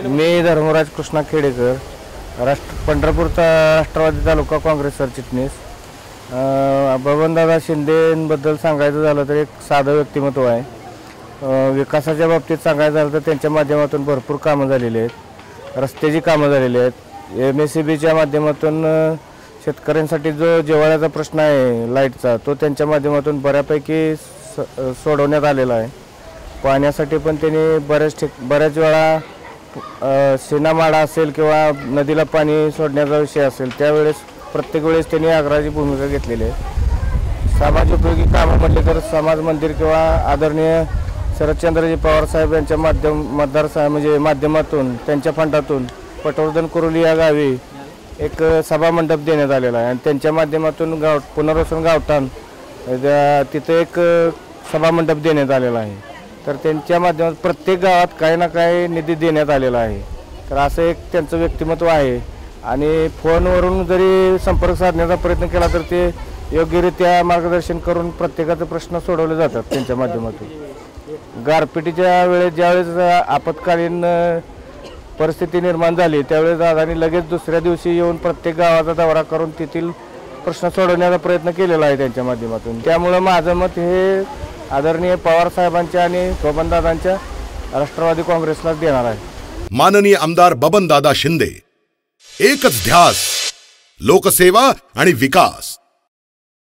मी धर्मराज कृष्णा खेडेकर, पंढरपूरचा राष्ट्रवादी तालुका काँग्रेस सरचिटणीस। बबनदादा शिंदेबद्दल सांगायचं झालं तर एक साधं व्यक्तिमत्व आहे। विकासाच्या बाबतीत सांगायचं झालं तर त्यांच्या माध्यमातून भरपूर कामं झालेली आहेत, रस्त्याची कामं झालेली आहेत। MSEBच्या माध्यमातून शेतकऱ्यांसाठी जो जिव्हाळ्याचा प्रश्न आहे लाईटचा, तो त्यांच्या माध्यमातून बऱ्यापैकी सोडवण्यात आलेला आहे। पाण्यासाठी पण त्यांनी बऱ्याच वेळा सीनामाडा असेल किंवा नदीला पाणी सोडण्याचा विषय असेल त्यावेळेस प्रत्येक वेळेस त्यांनी आग्रहाची भूमिका घेतलेली आहे। समाजोपयोगी कामं म्हटले तर समाज मंदिर किंवा आदरणीय शरदचंद्रजी पवार साहेब यांच्या माध्यमातून त्यांच्या फंडातून पटवर्धन कुरुली या गावी एक सभा मंडप देण्यात आलेला आहे आणि त्यांच्या माध्यमातून पुनर्वसन गावठाण तिथे एक सभा मंडप देण्यात आलेला आहे। तर त्यांच्या माध्यमातून प्रत्येक गावात काही ना काही निधी देण्यात आलेला आहे। तर असं एक त्यांचं व्यक्तिमत्व आहे आणि फोनवरून जरी संपर्क साधण्याचा प्रयत्न केला तर ते योग्यरित्या मार्गदर्शन करून प्रत्येकाचे प्रश्न सोडवले जातात त्यांच्या माध्यमातून। गारपिटीच्या वेळेस ज्यावेळेस आपत्कालीन परिस्थिती निर्माण झाली त्यावेळेस दादांनी लगेच दुसऱ्या दिवशी येऊन प्रत्येक गावाचा दौरा करून तेथील प्रश्न सोडवण्याचा प्रयत्न केलेला आहे त्यांच्या माध्यमातून। त्यामुळे माझं मत हे आदरणीय पवार साहेबांच्या आणि बबनदादांच्या राष्ट्रवादी काँग्रेसला देणार आहे। माननीय आमदार बबनदादा शिंदे, एकच ध्यास, लोकसेवा आणि विकास।